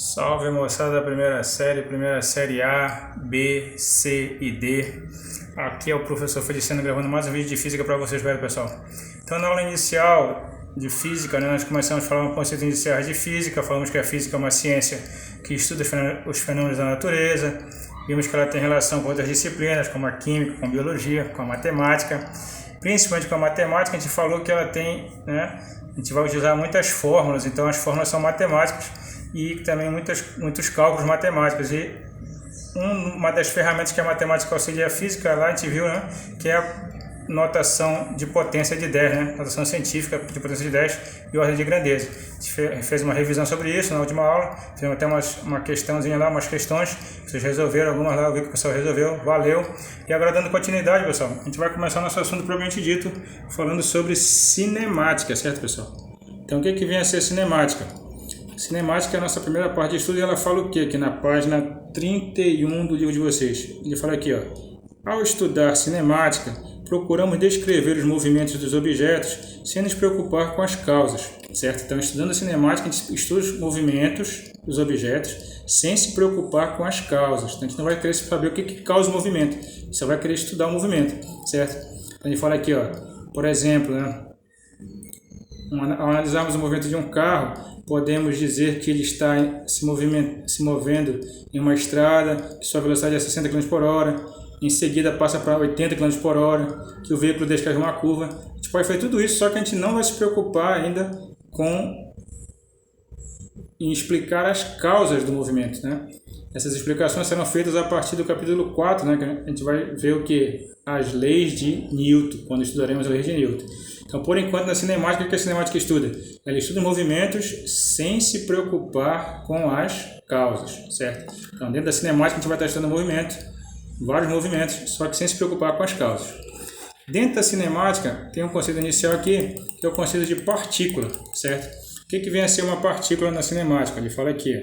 Salve moçada da primeira série A, B, C e D. Aqui é o professor Feliciano gravando mais um vídeo de física para vocês, velho pessoal. Então na aula inicial de física, nós começamos a falar um conceito inicial de física, falamos que a física é uma ciência que estuda os fenômenos da natureza, vimos que ela tem relação com outras disciplinas, como a química, com a biologia, com a matemática. Principalmente com a matemática, a gente falou que ela tem, a gente vai utilizar muitas fórmulas, então as fórmulas são matemáticas e também muitos cálculos matemáticos. E uma das ferramentas que a matemática auxilia a física, lá a gente viu, que é a notação de potência de 10, notação científica de potência de 10 e ordem de grandeza. A gente fez uma revisão sobre isso na última aula, fizemos até uma questãozinha lá, umas questões, vocês resolveram algumas lá, eu vi que o pessoal resolveu, valeu. E agora dando continuidade, pessoal, a gente vai começar o nosso assunto propriamente dito, falando sobre cinemática, certo, pessoal? Então o que vem a ser cinemática? Cinemática é a nossa primeira parte de estudo e ela fala o que aqui na página 31 do livro de vocês? Ele fala aqui, ao estudar cinemática, procuramos descrever os movimentos dos objetos sem nos preocupar com as causas, certo? Então, estudando a cinemática, a gente estuda os movimentos dos objetos sem se preocupar com as causas. Então, a gente não vai querer saber o que causa o movimento, só vai querer estudar o movimento, certo? Então, a gente fala aqui, por exemplo, ao analisarmos o movimento de um carro, podemos dizer que ele está se movendo em uma estrada, que sua velocidade é 60 km por hora, em seguida passa para 80 km por hora, que o veículo descreve uma curva. A gente pode fazer tudo isso, só que a gente não vai se preocupar ainda em explicar as causas do movimento, Essas explicações serão feitas a partir do capítulo 4, que a gente vai ver o que? As leis de Newton, quando estudaremos as leis de Newton. Então, por enquanto, na cinemática, o que a cinemática estuda? Ela estuda movimentos sem se preocupar com as causas, certo? Então, dentro da cinemática, a gente vai estar estudando vários movimentos, só que sem se preocupar com as causas. Dentro da cinemática, tem um conceito inicial aqui, que é o conceito de partícula, certo? O que vem a ser uma partícula na cinemática? Ele fala aqui,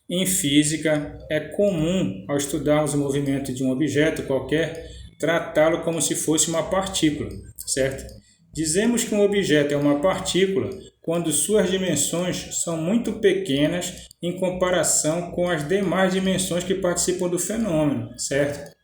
em física, é comum, ao estudarmos o movimento de um objeto qualquer, tratá-lo como se fosse uma partícula, certo? Dizemos que um objeto é uma partícula quando suas dimensões são muito pequenas em comparação com as demais dimensões que participam do fenômeno, certo?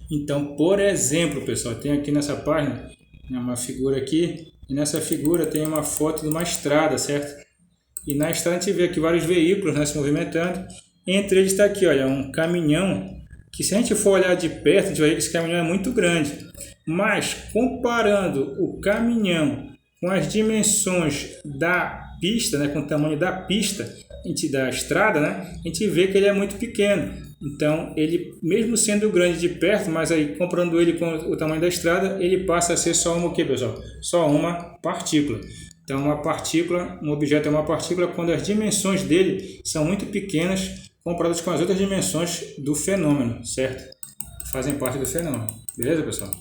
Então, por exemplo, pessoal, tem aqui nessa página uma figura aqui, e nessa figura tem uma foto de uma estrada, certo? E na estrada a gente vê aqui vários veículos se movimentando, entre eles está aqui, olha, um caminhão, que se a gente for olhar de perto, a gente vai ver que esse caminhão é muito grande. Mas, comparando o caminhão com as dimensões da pista, com o tamanho da pista, da estrada, a gente vê que ele é muito pequeno. Então, ele, mesmo sendo grande de perto, mas aí comparando ele com o tamanho da estrada, ele passa a ser só uma o quê, pessoal? Só uma partícula. Então, um objeto é uma partícula quando as dimensões dele são muito pequenas comparadas com as outras dimensões do fenômeno, certo? Fazem parte do fenômeno. Beleza, pessoal?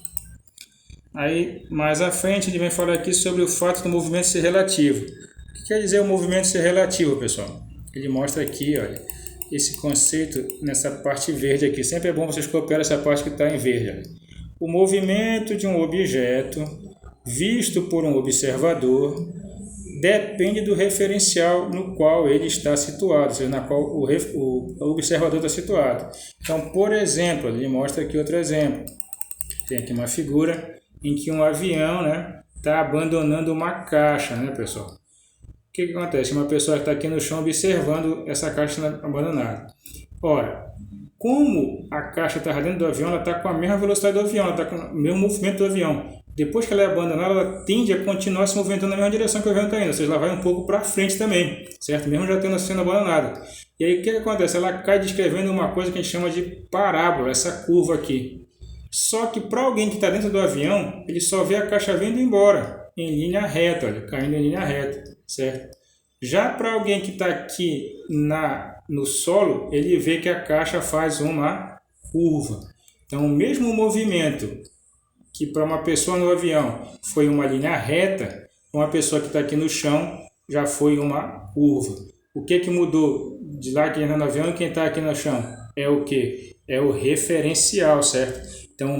Aí, mais à frente, a gente vem falar aqui sobre o fato do movimento ser relativo. O que quer dizer o movimento ser relativo, pessoal? Ele mostra aqui, olha, esse conceito nessa parte verde aqui. Sempre é bom vocês copiarem essa parte que está em verde. Olha. O movimento de um objeto visto por um observador depende do referencial no qual ele está situado, ou seja, na qual o observador está situado. Então, por exemplo, ele mostra aqui outro exemplo. Tem aqui uma figura em que um avião está abandonando uma caixa, pessoal? O que acontece? Uma pessoa está aqui no chão observando essa caixa abandonada. Ora, como a caixa está dentro do avião, ela está com a mesma velocidade do avião, ela está com o mesmo movimento do avião. Depois que ela é abandonada, ela tende a continuar se movimentando na mesma direção que o avião está indo, ou seja, ela vai um pouco para frente também, certo? Mesmo já tendo sendo abandonada. E aí o que acontece? Ela cai descrevendo uma coisa que a gente chama de parábola, essa curva aqui. Só que para alguém que está dentro do avião, ele só vê a caixa vindo embora, em linha reta, olha, caindo em linha reta, certo? Já para alguém que está aqui no solo, ele vê que a caixa faz uma curva. Então, o mesmo movimento que para uma pessoa no avião foi uma linha reta, uma pessoa que está aqui no chão já foi uma curva. O que mudou de lá quem está no avião e quem está aqui no chão? É o que? É o referencial, certo? Então,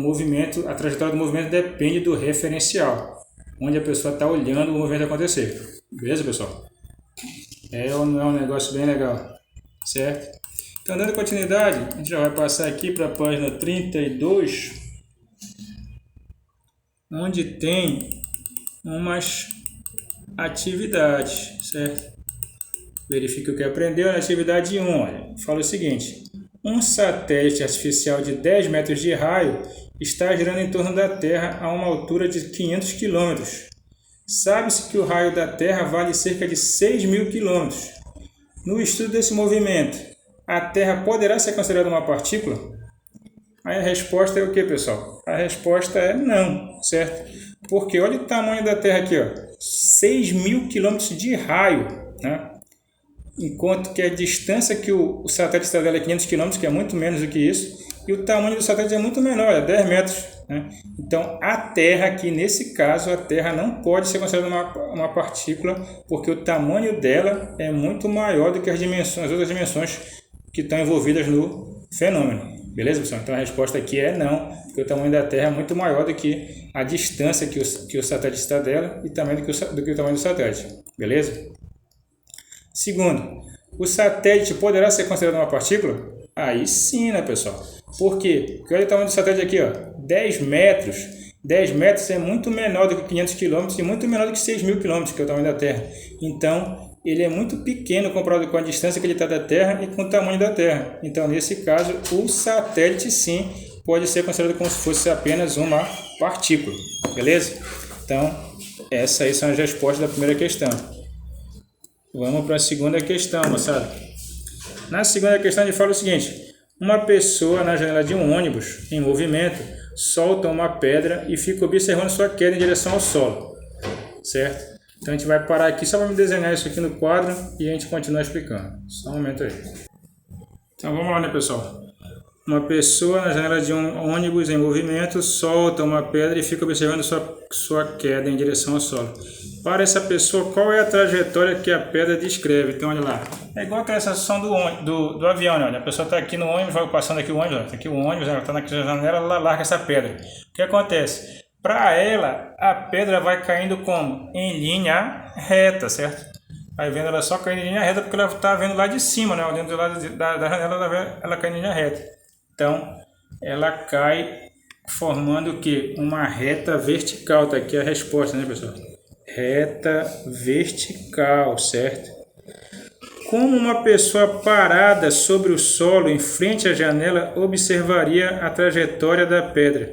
a trajetória do movimento depende do referencial, onde a pessoa está olhando o movimento acontecer. Beleza, pessoal? É ou não é um negócio bem legal? certo? Então, dando continuidade, a gente já vai passar aqui para a página 32, onde tem umas atividades, certo? Verifique o que aprendeu na atividade 1. Olha, fala o seguinte: um satélite artificial de 10 metros de raio está girando em torno da Terra a uma altura de 500 km. Sabe-se que o raio da Terra vale cerca de 6.000 km. No estudo desse movimento, a Terra poderá ser considerada uma partícula? Aí a resposta é o que, pessoal? A resposta é não, certo? Porque olha o tamanho da Terra aqui, ó, 6.000 km de raio, né? Enquanto que a distância que o satélite está dela é 500 km, que é muito menos do que isso, e o tamanho do satélite é muito menor, é 10 metros. Né? Então, a Terra aqui, nesse caso, a Terra não pode ser considerada uma partícula, porque o tamanho dela é muito maior do que as outras dimensões que estão envolvidas no fenômeno. Beleza, pessoal? Então, a resposta aqui é não, porque o tamanho da Terra é muito maior do que a distância que o satélite está dela e também do que o tamanho do satélite. Beleza? Segundo, o satélite poderá ser considerado uma partícula? Aí sim, né, pessoal? Por quê? Porque olha o tamanho do satélite aqui, ó, 10 metros. 10 metros é muito menor do que 500 km e muito menor do que 6.000 km, que é o tamanho da Terra. Então, ele é muito pequeno comparado com a distância que ele está da Terra e com o tamanho da Terra. Então, nesse caso, o satélite sim pode ser considerado como se fosse apenas uma partícula. Beleza? Então, essas aí são as respostas da primeira questão. Vamos para a segunda questão, moçada. Na segunda questão, ele fala o seguinte: uma pessoa na janela de um ônibus em movimento solta uma pedra e fica observando sua queda em direção ao solo, certo? Então a gente vai parar aqui só para me desenhar isso aqui no quadro e a gente continua explicando. Só um momento aí. Então vamos lá, né, pessoal? Uma pessoa na janela de um ônibus em movimento solta uma pedra e fica observando sua queda em direção ao solo. Para essa pessoa, qual é a trajetória que a pedra descreve? Então, olha lá. É igual aquela sensação do avião, né? A pessoa está aqui no ônibus, vai passando aqui o ônibus, está aqui o ônibus, ela está naquela janela, ela larga essa pedra. O que acontece? Para ela, a pedra vai caindo como? Em linha reta, certo? Vai vendo ela só caindo em linha reta porque ela está vendo lá de cima, né? Dentro do lado da janela, ela cai em linha reta. Então, ela cai formando o quê? Uma reta vertical. Está aqui a resposta, né, pessoal? Reta vertical, certo? Como uma pessoa parada sobre o solo em frente à janela observaria a trajetória da pedra?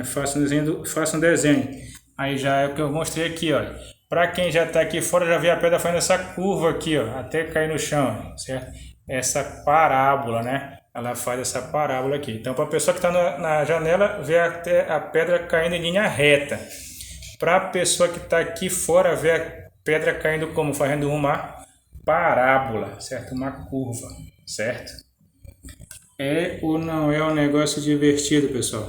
Faça um desenho. Aí já é o que eu mostrei aqui, olha. Para quem já está aqui fora, já vê a pedra fazendo essa curva aqui, ó, até cair no chão, certo? Essa parábola, né? Ela faz essa parábola aqui. Então, para a pessoa que está na janela, vê a pedra caindo em linha reta. Para a pessoa que está aqui fora, vê a pedra caindo como? Fazendo uma parábola, certo? Uma curva, certo? É ou não é um negócio divertido, pessoal?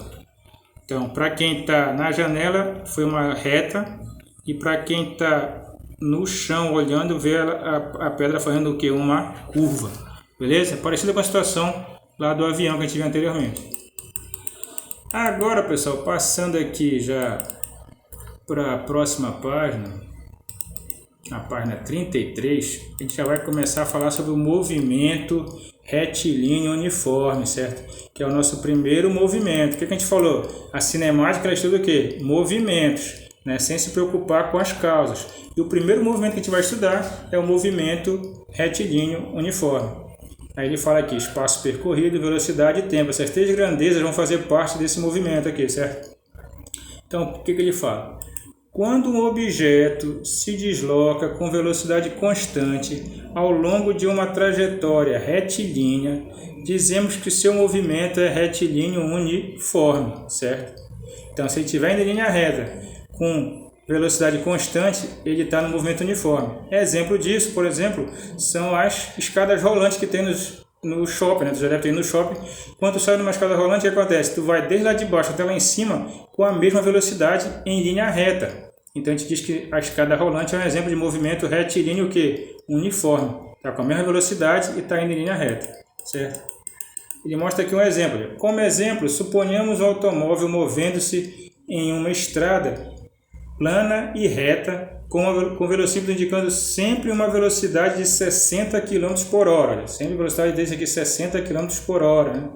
Então, para quem está na janela, foi uma reta. E para quem está no chão olhando, vê a pedra fazendo o quê? Uma curva. Beleza? Parecida com a situação lá do avião que a gente viu anteriormente. Agora, pessoal, passando aqui já para a próxima página, a página 33, a gente já vai começar a falar sobre o movimento retilíneo uniforme, certo? Que é o nosso primeiro movimento. O que a gente falou? A cinemática ela estuda o quê? Movimentos, né? Sem se preocupar com as causas. E o primeiro movimento que a gente vai estudar é o movimento retilíneo uniforme. Aí ele fala aqui, espaço percorrido, velocidade e tempo. Essas três grandezas vão fazer parte desse movimento aqui, certo? Então, o que ele fala? Quando um objeto se desloca com velocidade constante ao longo de uma trajetória retilínea, dizemos que seu movimento é retilíneo uniforme, certo? Então, se ele estiver indo em linha reta com velocidade constante, ele está no movimento uniforme. Exemplo disso, por exemplo, são as escadas rolantes que tem no shopping, né? Tu já deve ter ido no shopping. Quando tu sai numa escada rolante, o que acontece? Tu vai desde lá de baixo até lá em cima com a mesma velocidade em linha reta. Então a gente diz que a escada rolante é um exemplo de movimento retilíneo que uniforme. Está com a mesma velocidade e está indo em linha reta, certo? Ele mostra aqui um exemplo. Como exemplo, suponhamos um automóvel movendo-se em uma estrada plana e reta com o velocímetro indicando sempre uma velocidade de 60 km por hora. Sempre a velocidade desse aqui 60 km por hora. Né?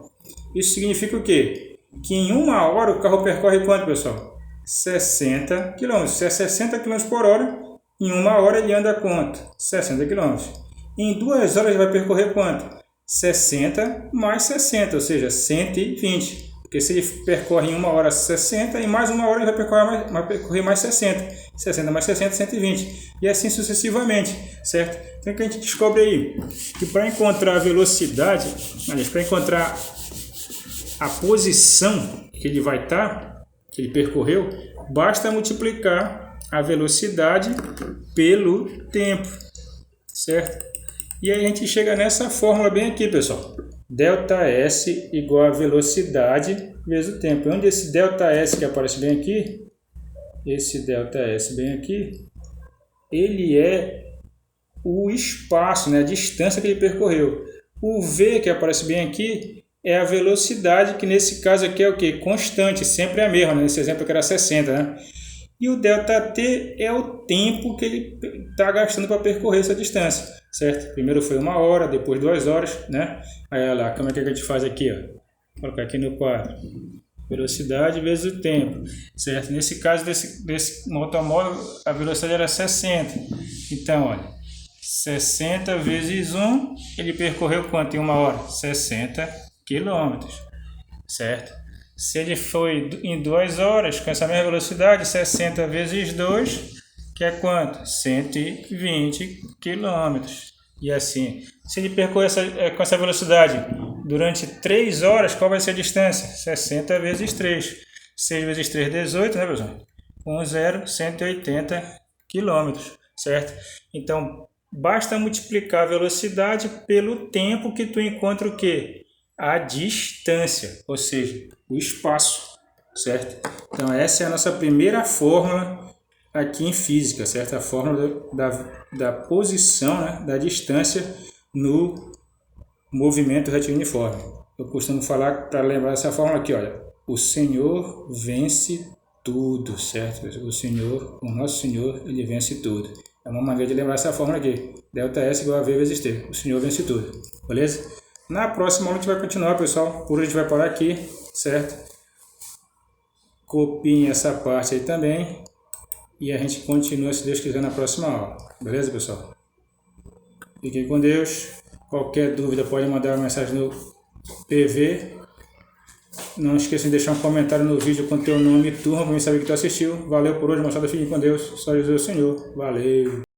Isso significa o quê? Que em 1 hora o carro percorre quanto, pessoal? 60 km. Se é 60 km por hora, em 1 hora ele anda quanto? 60 km. Em 2 horas ele vai percorrer quanto? 60 mais 60, ou seja, 120. Porque se ele percorre em 1 hora 60, em mais 1 hora ele vai percorrer mais 60. 60 mais 60, 120. E assim sucessivamente, certo? Então o que a gente descobre aí? Que para encontrar a velocidade, para encontrar a posição que ele vai estar, que ele percorreu, basta multiplicar a velocidade pelo tempo, certo? E aí a gente chega nessa fórmula bem aqui, pessoal. ΔS igual a velocidade vezes o tempo. Onde esse ΔS que aparece bem aqui, esse ΔS bem aqui, ele é o espaço, né, a distância que ele percorreu. O V que aparece bem aqui é a velocidade, que nesse caso aqui é o que? Constante, sempre é a mesma, né? Nesse exemplo aqui era 60, né? E o ΔT é o tempo que ele está gastando para percorrer essa distância, certo? Primeiro foi 1 hora, depois 2 horas, né? Aí olha lá, como é que a gente faz aqui, ó? Vou colocar aqui no quadro. Velocidade vezes o tempo, certo? Nesse caso desse automóvel, a velocidade era 60. Então, olha, 60 vezes 1, ele percorreu quanto em 1 hora? 60 quilômetros, certo? Se ele foi em 2 horas, com essa mesma velocidade, 60 vezes 2, que é quanto? 120 quilômetros. E assim, se ele percorrer com essa velocidade durante 3 horas, qual vai ser a distância? 60 vezes 3. 6 vezes 3, 18, né, pessoal? 180 quilômetros, certo? Então, basta multiplicar a velocidade pelo tempo que tu encontra o quê? A distância, ou seja, o espaço, certo? Então essa é a nossa primeira fórmula aqui em física, certo? A fórmula da posição, né, da distância no movimento retilíneo uniforme. Eu costumo falar, para lembrar essa fórmula aqui, olha, o Senhor vence tudo, certo? O nosso Senhor, ele vence tudo. É uma maneira de lembrar essa fórmula aqui, ΔS igual a V vezes T, o Senhor vence tudo, beleza? Na próxima aula a gente vai continuar, pessoal. Por hoje a gente vai parar aqui, certo? Copiem essa parte aí também. E a gente continua, se Deus quiser, na próxima aula. Beleza, pessoal? Fiquem com Deus. Qualquer dúvida pode mandar uma mensagem no PV. Não esqueçam de deixar um comentário no vídeo com teu nome e turma para mim saber que tu assistiu. Valeu por hoje, moçada. Fiquem com Deus. Só Jesus é o Senhor. Valeu.